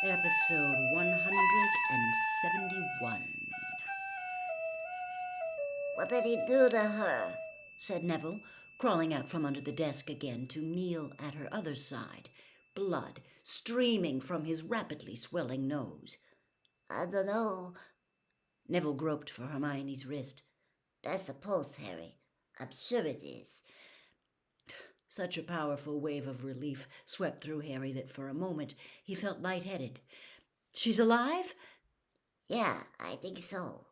Episode 171. What did he do to her? Said Neville, crawling out from under the desk again to kneel at her other side, blood streaming from his rapidly swelling nose. I don't know. Neville groped for Hermione's wrist. That's a pulse, Harry. I'm sure it is. Such a powerful wave of relief swept through Harry that for a moment he felt lightheaded. She's alive? Yeah, I think so.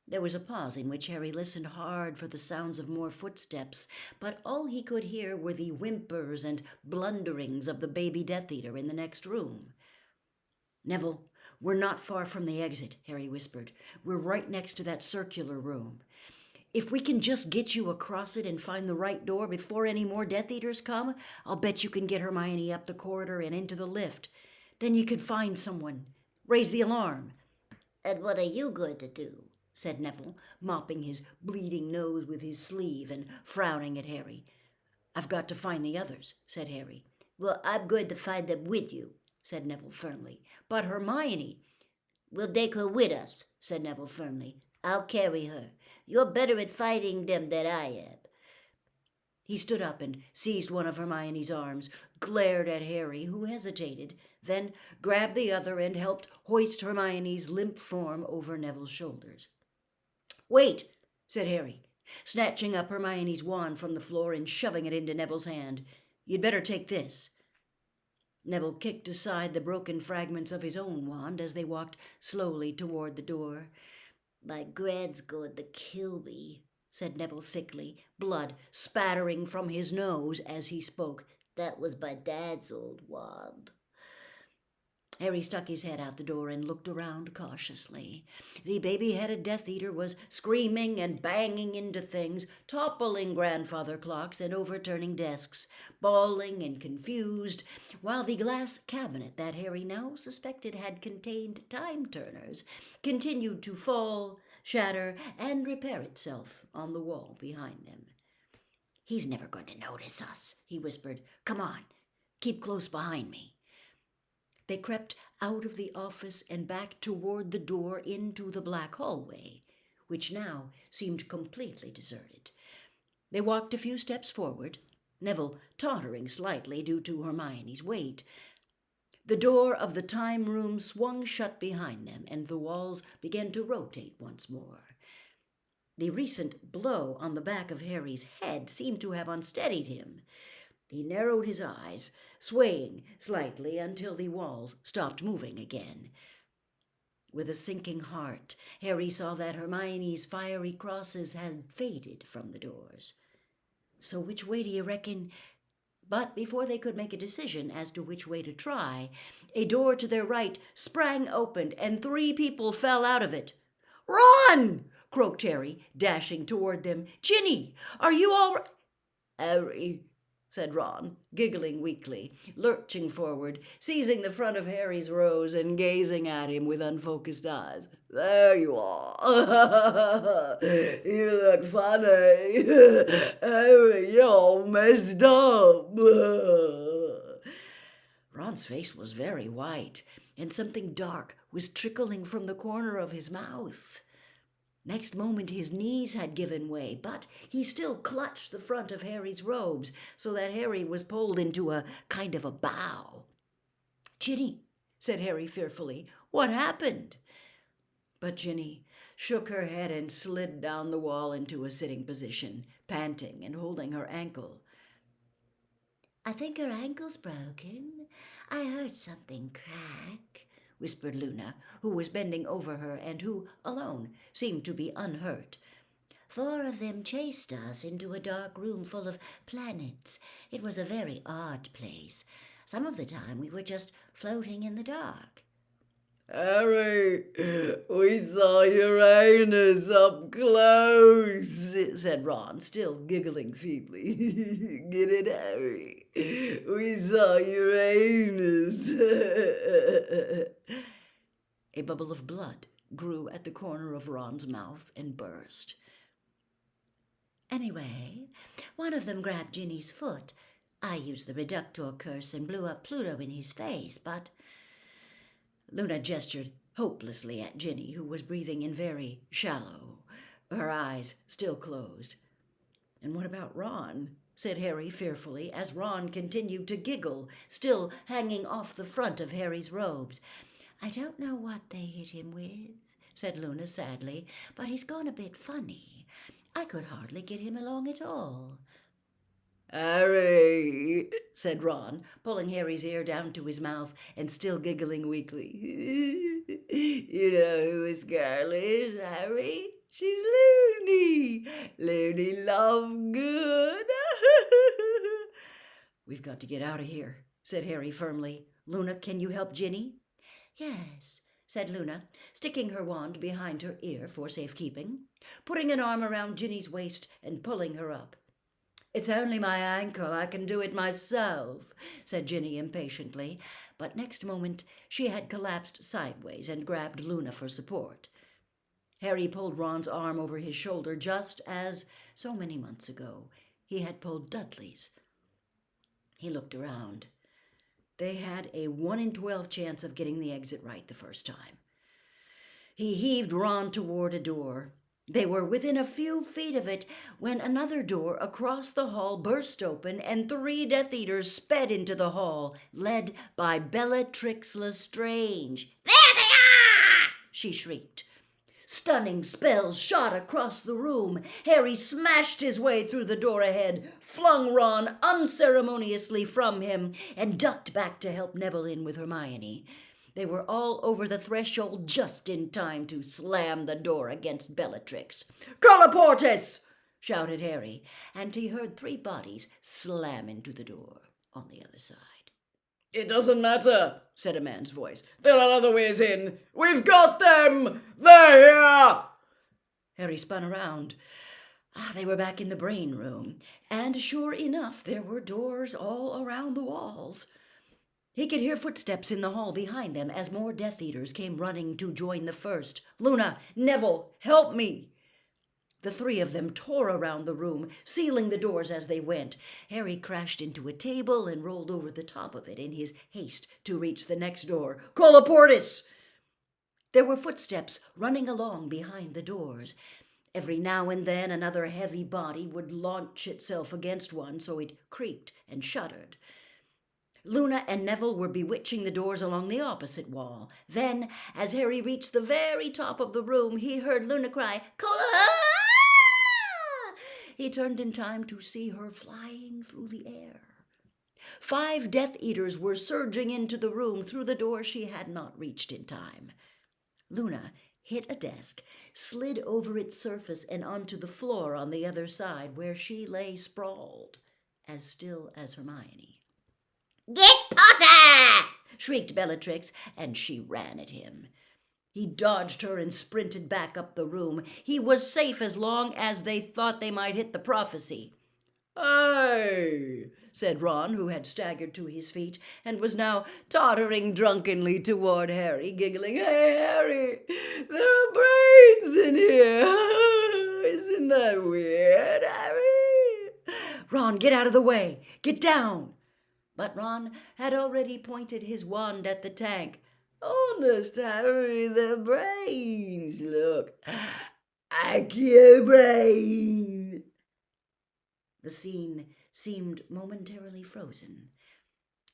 There was a pause in which Harry listened hard for the sounds of more footsteps, but all he could hear were the whimpers and blunderings of the baby Death Eater in the next room. Neville, we're not far from the exit, Harry whispered. We're right next to that circular room. If we can just get you across it and find the right door before any more Death Eaters come, I'll bet you can get Hermione up the corridor and into the lift. Then you could find someone. Raise the alarm. And what are you going to do? Said Neville, mopping his bleeding nose with his sleeve and frowning at Harry. I've got to find the others, said Harry. Well, I'm going to find them with you, said Neville firmly. But Hermione... We'll take her with us, said Neville firmly. I'll carry her. You're better at fighting them than I am. He stood up and seized one of Hermione's arms, glared at Harry, who hesitated, then grabbed the other and helped hoist Hermione's limp form over Neville's shoulders. Wait, said Harry, snatching up Hermione's wand from the floor and shoving it into Neville's hand. You'd better take this. Neville kicked aside the broken fragments of his own wand as they walked slowly toward the door. My gran's going to kill me, said Neville thickly, blood spattering from his nose as he spoke. That was my dad's old wand. Harry stuck his head out the door and looked around cautiously. The baby-headed Death Eater was screaming and banging into things, toppling grandfather clocks and overturning desks, bawling and confused, while the glass cabinet that Harry now suspected had contained time-turners continued to fall, shatter, and repair itself on the wall behind them. He's never going to notice us, he whispered. Come on, keep close behind me. They crept out of the office and back toward the door into the black hallway, which now seemed completely deserted. They walked a few steps forward, Neville tottering slightly due to Hermione's weight. The door of the time room swung shut behind them, and the walls began to rotate once more. The recent blow on the back of Harry's head seemed to have unsteadied him. He narrowed his eyes, swaying slightly until the walls stopped moving again. With a sinking heart, Harry saw that Hermione's fiery crosses had faded from the doors. So which way do you reckon? But before they could make a decision as to which way to try, a door to their right sprang open and 3 people fell out of it. Run! Croaked Harry, dashing toward them. Ginny, are you all right? Harry, said Ron, giggling weakly, lurching forward, seizing the front of Harry's rose and gazing at him with unfocused eyes. There you are. You look funny. Harry, you're all messed up. Ron's face was very white, and something dark was trickling from the corner of his mouth. Next moment his knees had given way, but he still clutched the front of Harry's robes so that Harry was pulled into a kind of a bow. Ginny, said Harry fearfully, what happened? But Ginny shook her head and slid down the wall into a sitting position, panting and holding her ankle. I think her ankle's broken. I heard something crack, whispered Luna, who was bending over her and who, alone, seemed to be unhurt. 4 of them chased us into a dark room full of planets. It was a very odd place. Some of the time we were just floating in the dark. Harry, we saw Uranus up close, said Ron, still giggling feebly. Get it, Harry? We saw Uranus. A bubble of blood grew at the corner of Ron's mouth and burst. Anyway, one of them grabbed Ginny's foot. I used the Reductor curse and blew up Pluto in his face, but Luna gestured hopelessly at Ginny, who was breathing in very shallow, her eyes still closed. "And what about Ron?" said Harry fearfully, as Ron continued to giggle, still hanging off the front of Harry's robes. "I don't know what they hit him with," said Luna sadly, "but he's gone a bit funny. I could hardly get him along at all." "Harry," said Ron, pulling Harry's ear down to his mouth and still giggling weakly. "You know who this girl is, Harry? She's Loony. Loony Lovegood." "We've got to get out of here," said Harry firmly. "Luna, can you help Ginny?" "Yes," said Luna, sticking her wand behind her ear for safekeeping, putting an arm around Ginny's waist and pulling her up. "It's only my ankle. I can do it myself," said Ginny impatiently, but next moment she had collapsed sideways and grabbed Luna for support. Harry pulled Ron's arm over his shoulder just as, so many months ago, he had pulled Dudley's. He looked around. They had a 1 in 12 chance of getting the exit right the first time. He heaved Ron toward a door. They were within a few feet of it when another door across the hall burst open and 3 Death Eaters sped into the hall, led by Bellatrix Lestrange. "There they are!" she shrieked. Stunning spells shot across the room. Harry smashed his way through the door ahead, flung Ron unceremoniously from him, and ducked back to help Neville in with Hermione. They were all over the threshold just in time to slam the door against Bellatrix. "Colloportus!" shouted Harry, and he heard 3 bodies slam into the door on the other side. "It doesn't matter," said a man's voice. "There are other ways in. We've got them! They're here!" Harry spun around. They were back in the brain room, and sure enough, there were doors all around the walls. He could hear footsteps in the hall behind them as more Death Eaters came running to join the first. "Luna! Neville! Help me!" The 3 of them tore around the room, sealing the doors as they went. Harry crashed into a table and rolled over the top of it in his haste to reach the next door. "Colloportus!" There were footsteps running along behind the doors. Every now and then another heavy body would launch itself against one, so it creaked and shuddered. Luna and Neville were bewitching the doors along the opposite wall. Then, as Harry reached the very top of the room, he heard Luna cry, "Cola!" He turned in time to see her flying through the air. 5 Death Eaters were surging into the room through the door she had not reached in time. Luna hit a desk, slid over its surface and onto the floor on the other side, where she lay sprawled, as still as Hermione. "Get Potter!" shrieked Bellatrix, and she ran at him. He dodged her and sprinted back up the room. He was safe as long as they thought they might hit the prophecy. "Hey!" said Ron, who had staggered to his feet and was now tottering drunkenly toward Harry, giggling. "Hey, Harry, there are brains in here. Isn't that weird, Harry?" "Ron, get out of the way. Get down." But Ron had already pointed his wand at the tank. "Honest, Harry, they're brains. Look, Accubrain." The scene seemed momentarily frozen.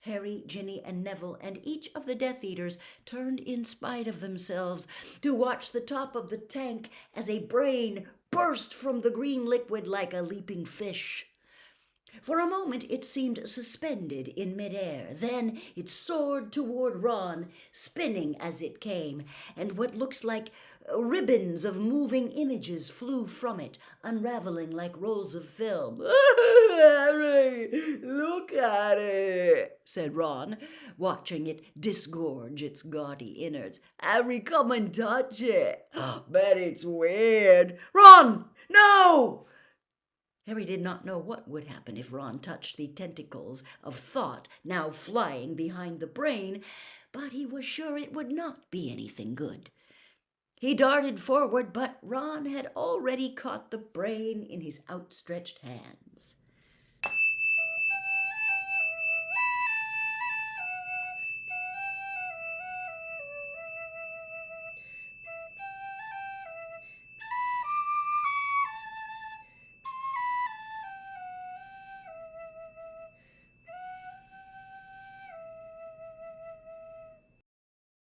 Harry, Ginny, and Neville, and each of the Death Eaters turned in spite of themselves to watch the top of the tank as a brain burst from the green liquid like a leaping fish. For a moment it seemed suspended in midair. Then it soared toward Ron, spinning as it came, and what looks like ribbons of moving images flew from it, unraveling like rolls of film. "Harry, look at it," said Ron, watching it disgorge its gaudy innards. "Harry, come and touch it. Bet it's weird." "Ron, no!" Harry did not know what would happen if Ron touched the tentacles of thought now flying behind the brain, but he was sure it would not be anything good. He darted forward, but Ron had already caught the brain in his outstretched hands.